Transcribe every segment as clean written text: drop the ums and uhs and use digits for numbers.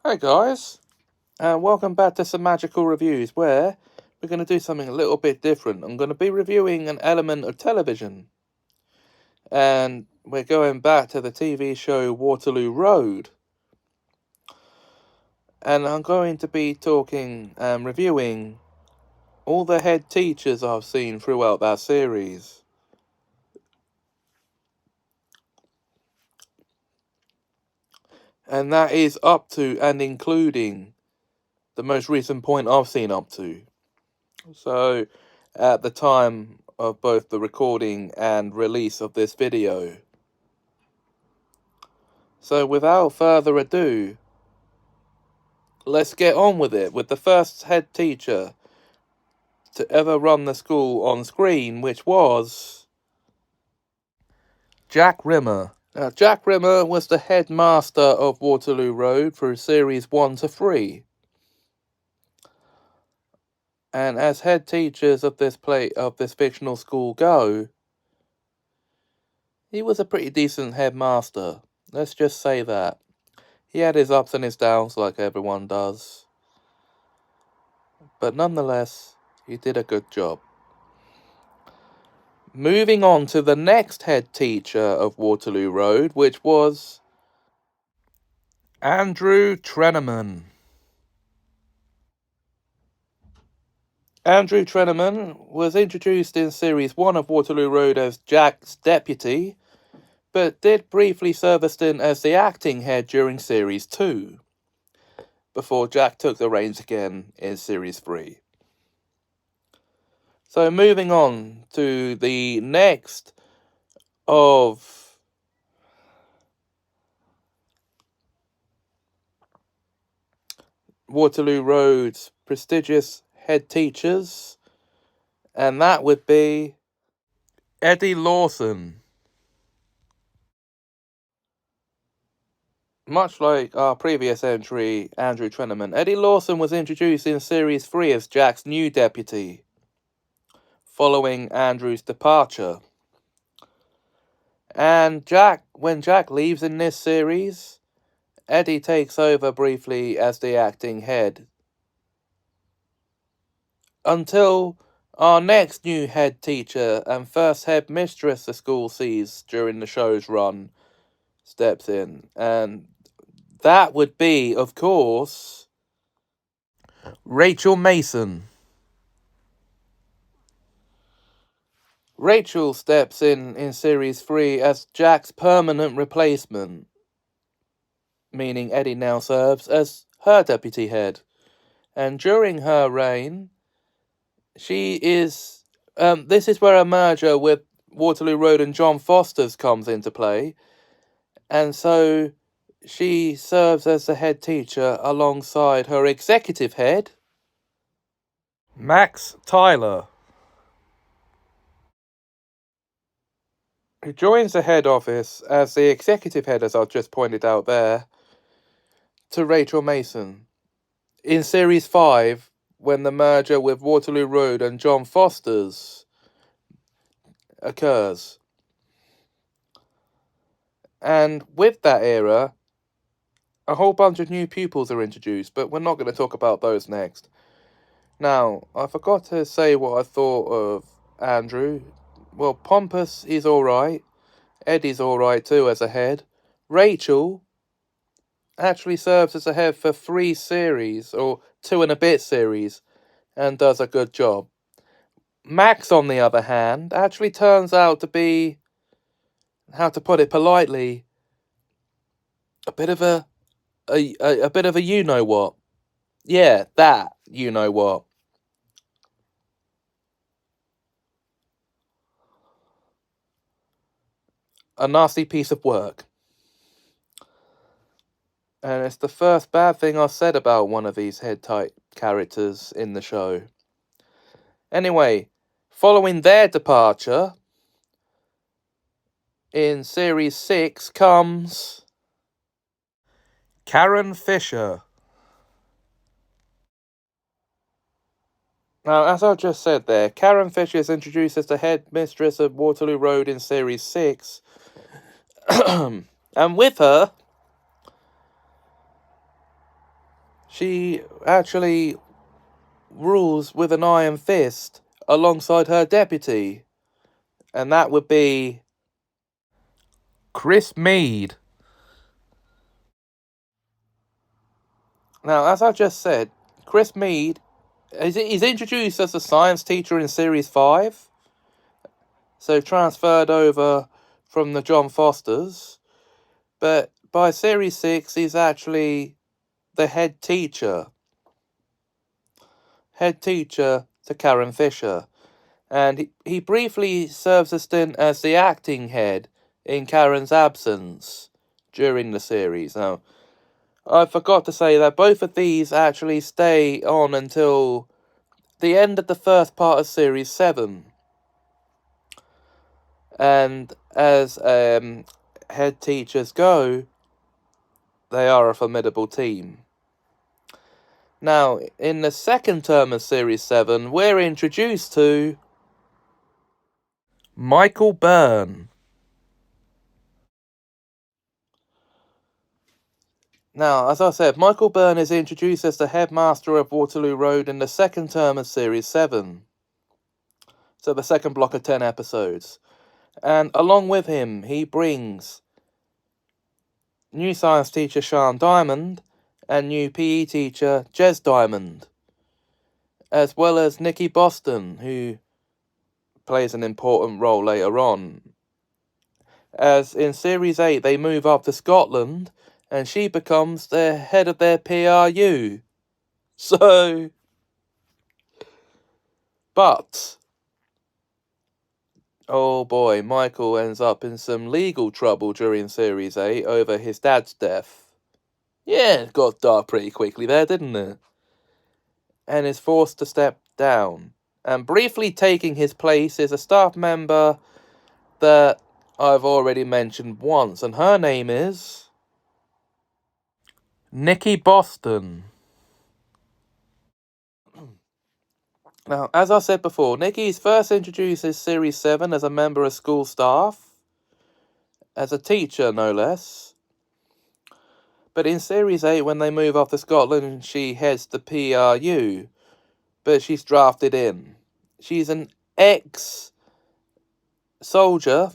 Hey guys, and welcome back to Semajical Reviews, where we're going to do something a little bit different. I'm going to be reviewing an element of television, and we're going back to the TV show Waterloo Road. And I'm going to be talking and reviewing all the head teachers I've seen throughout that series. And that is up to and including the most recent point I've seen up to. So, at the time of both the recording and release of this video. So, without further ado, let's get on with it with the first head teacher to ever run the school on screen, which was Jack Rimmer. Now, Jack Rimmer was the headmaster of Waterloo Road through series 1 to 3. And as head teachers of this fictional school go, he was a pretty decent headmaster. Let's just say that. He had his ups and his downs like everyone does. But nonetheless, he did a good job. Moving on to the next head teacher of Waterloo Road, which was Andrew Treneman. Andrew Treneman was introduced in Series 1 of Waterloo Road as Jack's deputy, but did briefly serve a stint as the acting head during Series 2, before Jack took the reins again in Series 3. So moving on to the next of Waterloo Road's prestigious head teachers, and that would be Eddie Lawson. Much like our previous entry, Andrew Treneman, Eddie Lawson was introduced in Series 3 as Jack's new deputy, following Andrew's departure. And when Jack leaves in this series, Eddie takes over briefly as the acting head. Until our next new head teacher and first head mistress the school sees during the show's run steps in. And that would be, of course, Rachel Mason. Rachel steps in Series 3 as Jack's permanent replacement, meaning Eddie now serves as her deputy head. And during her reign, she is... this is where a merger with Waterloo Road and John Foster's comes into play. And so she serves as the head teacher alongside her executive head, Max Tyler, who joins the head office as the executive head, as I've just pointed out there, to Rachel Mason. In Series 5, when the merger with Waterloo Road and John Foster's occurs. And with that era, a whole bunch of new pupils are introduced, but we're not going to talk about those next. Now, I forgot to say what I thought of Andrew. Well, pompous, he's alright. Eddie's alright too as a head. Rachel actually serves as a head for 3 series, or 2 and a bit series, and does a good job. Max, on the other hand, actually turns out to be, how to put it politely, a bit of a bit of a you-know-what. Yeah, that you-know-what. A nasty piece of work. And it's the first bad thing I've said about one of these head-type characters in the show. Anyway, following their departure, in Series 6 comes Karen Fisher. Now, as I just said there, Karen Fisher is introduced as the head mistress of Waterloo Road in Series 6. And with her She actually rules with an iron fist alongside her deputy, and that would be Chris Mead. Now, as I just said, Chris Mead is introduced as a science teacher in Series 5, so transferred over from the John Fosters, but by Series 6, he's actually the head teacher to Karen Fisher, and he briefly serves a stint as the acting head in Karen's absence during the series. Now, I forgot to say that both of these actually stay on until the end of the first part of Series 7. And as head teachers go, they are a formidable team. Now, in the second term of Series 7, we're introduced to Michael Byrne. Now, as I said, Michael Byrne is introduced as the headmaster of Waterloo Road in the second term of Series 7. So the second block of 10 episodes. And along with him, he brings new science teacher Sean Diamond and new PE teacher Jez Diamond, as well as Nikki Boston, who plays an important role later on. As in Series 8, they move up to Scotland, and she becomes the head of their PRU. But, oh boy, Michael ends up in some legal trouble during Series 8 over his dad's death. Yeah, it got dark pretty quickly there, didn't it? And is forced to step down. And briefly taking his place is a staff member that I've already mentioned once, and her name is Nikki Boston. Now, as I said before, Nikki is first introduced in Series 7 as a member of school staff, as a teacher no less. But in Series 8, when they move off to Scotland, she heads the PRU, but she's drafted in. She's an ex-soldier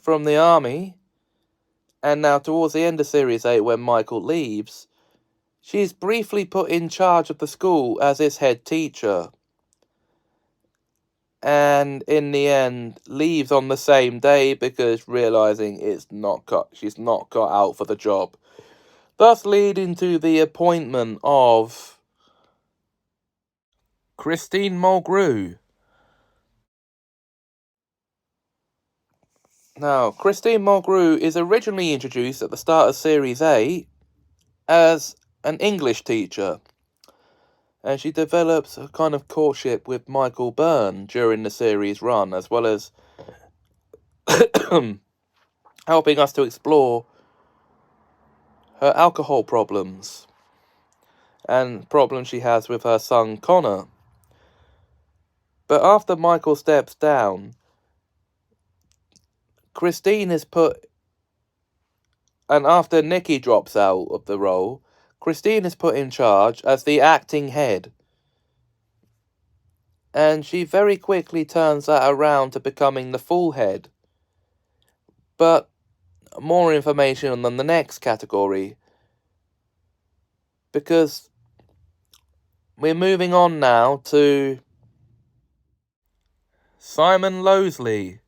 from the army, and now towards the end of Series 8, when Michael leaves, she's briefly put in charge of the school as its head teacher. And in the end, leaves on the same day because realising she's not got out for the job. Thus leading to the appointment of Christine Mulgrew. Now, Christine Mulgrew is originally introduced at the start of Series 8 as an English teacher, and she develops a kind of courtship with Michael Byrne during the series run, as well as helping us to explore her alcohol problems and problems she has with her son Connor. But after Michael steps down, Christine is put, and after Nikki drops out of the role, Christine is put in charge as the acting head. And she very quickly turns that around to becoming the full head. But more information on the next category, because we're moving on now to Simon Losley.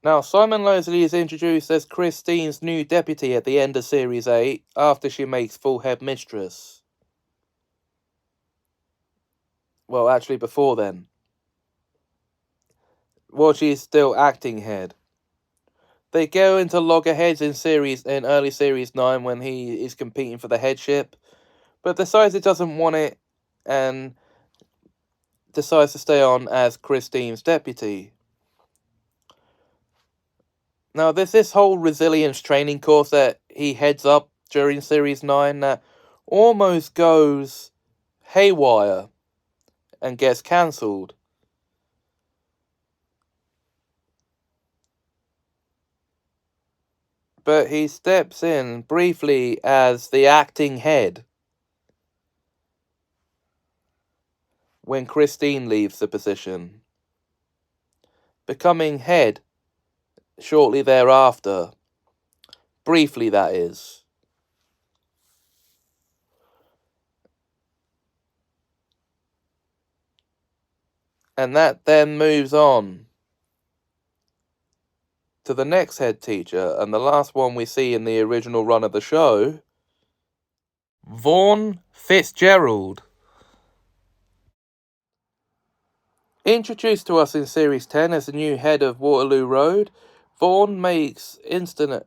Now, Simon Losley is introduced as Christine's new deputy at the end of Series 8, after she makes full head mistress. Well, actually before then. Well, she's still acting head. They go into loggerheads in early Series 9 when he is competing for the headship, but decides he doesn't want it and decides to stay on as Christine's deputy. Now, there's this whole resilience training course that he heads up during Series 9 that almost goes haywire and gets cancelled. But he steps in briefly as the acting head when Christine leaves the position, becoming head shortly thereafter. Briefly, that is. And that then moves on to the next head teacher, and the last one we see in the original run of the show, Vaughn Fitzgerald. Introduced to us in Series 10 as the new head of Waterloo Road, Vaughn makes instant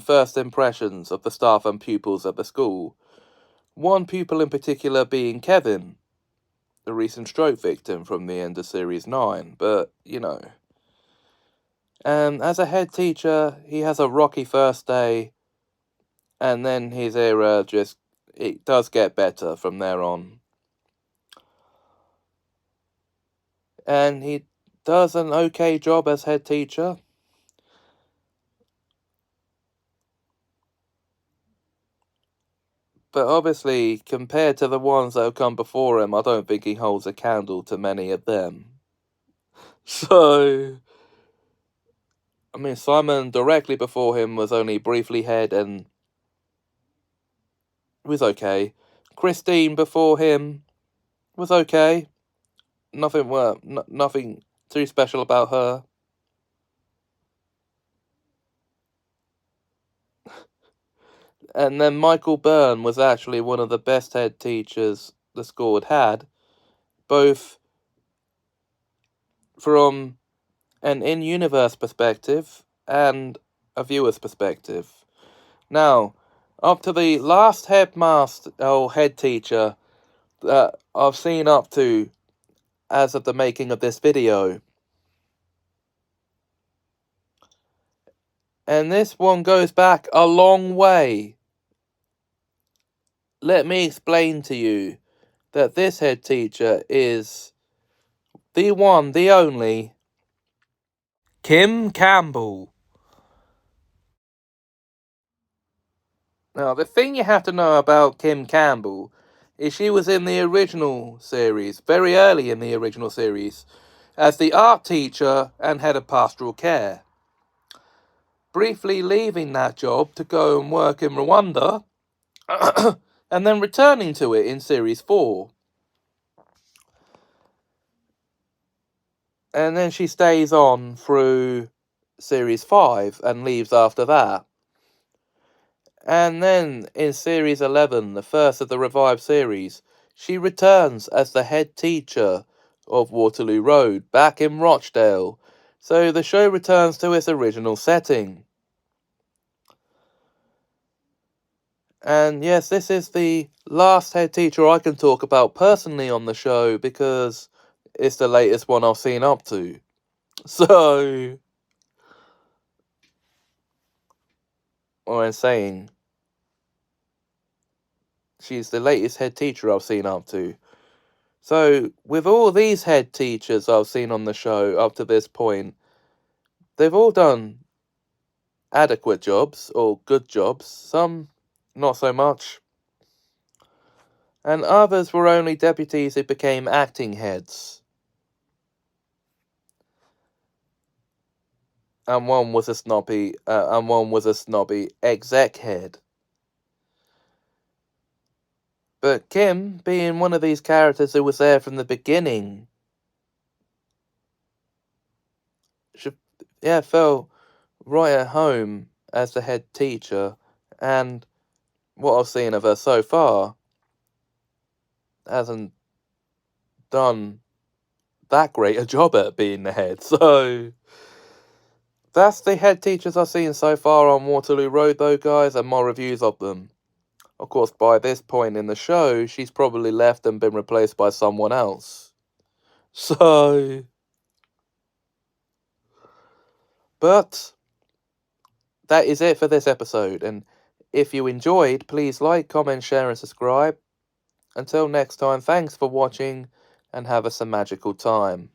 first impressions of the staff and pupils at the school. One pupil in particular being Kevin, the recent stroke victim from the end of Series 9, but, you know. As a head teacher, he has a rocky first day, and then his era it does get better from there on. And he does an okay job as head teacher. But obviously, compared to the ones that have come before him, I don't think he holds a candle to many of them. So, I mean, Simon directly before him was only briefly head and was okay. Christine before him was okay. Nothing too special about her. And then Michael Byrne was actually one of the best head teachers the school had, both from an in-universe perspective and a viewer's perspective. Now, up to the last head teacher that I've seen up to as of the making of this video. And this one goes back a long way. Let me explain to you that this head teacher is the one, the only, Kim Campbell. Now, the thing you have to know about Kim Campbell is she was in the original series, very early in the original series, as the art teacher and head of pastoral care. Briefly leaving that job to go and work in Rwanda, and then returning to it in Series 4. And then she stays on through Series 5 and leaves after that. And then in Series 11, the first of the revived series, she returns as the head teacher of Waterloo Road back in Rochdale. So the show returns to its original setting. And yes, this is the last head teacher I can talk about personally on the show because it's the latest one I've seen up to. So, what I'm saying, she's the latest head teacher I've seen up to. So, with all these head teachers I've seen on the show up to this point, they've all done adequate jobs or good jobs, some not so much. And others were only deputies who became acting heads. And one was a snobby exec head. But Kim, being one of these characters who was there from the beginning, felt right at home as the head teacher, and what I've seen of her so far hasn't done that great a job at being the head. So that's the head teachers I've seen so far on Waterloo Road though, guys, and my reviews of them. Of course, by this point in the show, she's probably left and been replaced by someone else. So, but that is it for this episode, and if you enjoyed, please like, comment, share, and subscribe. Until next time, thanks for watching, and have a Semajical time.